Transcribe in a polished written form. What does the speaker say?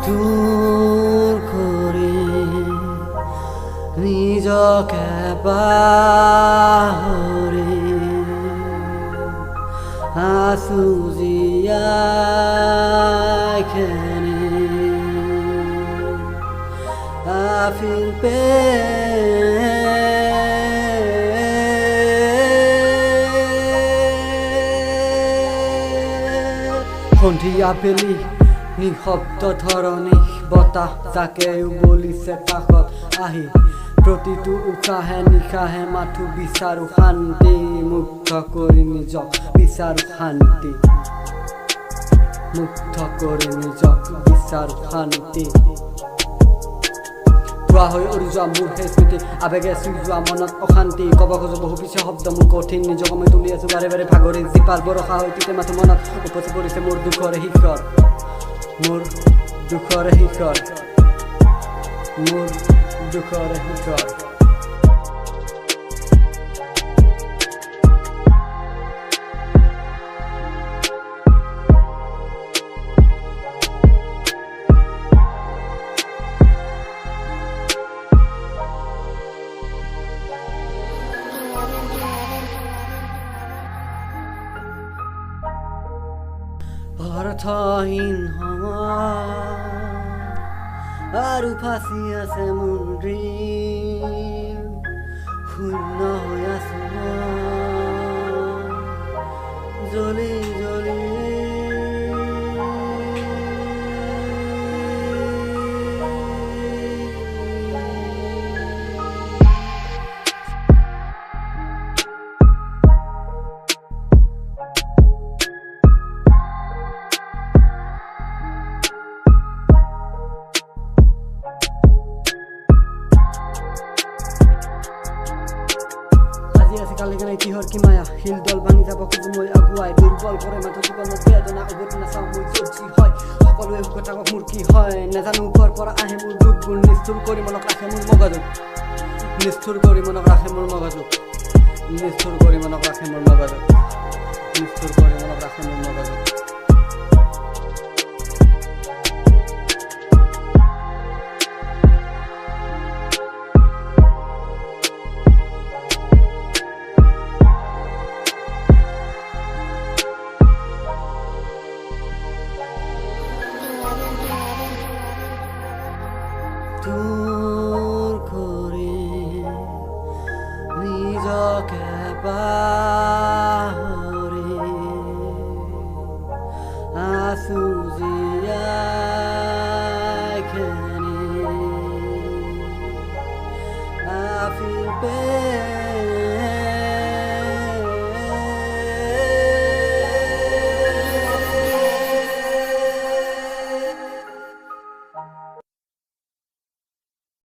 দূৰ কৰে নিজকে পাহৰি আছো জীয়াই খেনে I feel pain সন্ধিয়া বেলি নিশব্দ ধৰণী বতাহ যাকে উবলিছে কাষত আহি প্ৰতিটো উশাহে নিশাহে মাথো বিচাৰো শান্তি মুক্ত কৰি নিজক বিচাৰো শান্তি মুক্ত কৰি নিজক বিচাৰো শান্তি ধোৱা হৈ উৰি যোৱা মোৰ সেই স্মৃতি আবেগে চুই যোৱা মনত অশান্তি ক'ব খোজো বহু পিছে শব্দ মোৰ কঠিন নিজক মই তুলি আছো বাৰে বাৰে ভাগৰি জীপাল বৰষা হৈ তিতে মাথো মনত উপচি পৰিছে মোৰ দুখৰ শিখৰ মোৰ দুখৰ শিখৰ মোৰ দুখৰ শিখৰ অৰ্থহীন আৰু ফাঁচি আছে মোৰ ড্ৰিম শূন্য হৈ আছো জ্বলি জ্বলি কালিকানে কিহৰ কি মায়া শিল দল ভাঙি যাব খোজো মই আগুৱাই দুৰ্বল কৰে মাথো জীৱনত বেদনা উভতি নাচাওঁ মই য'ত যি হয় সকলোৱে সুখত থাকক মোৰ কি হয় নাজানো ঘৰ পৰা আহে মোৰ দুখবোৰ নিষ্ঠুৰ কৰি মনত ৰাখে মোৰ মগজুক নিষ্ঠুৰ কৰি মনত ৰাখে মোৰ মগজুক নিষ্ঠুৰ কৰি মনত ৰাখে মোৰ মগজুক নিষ্ঠুৰ কৰি মনত ৰাখে মোৰ মগজুক দূৰ কৰি নিজকে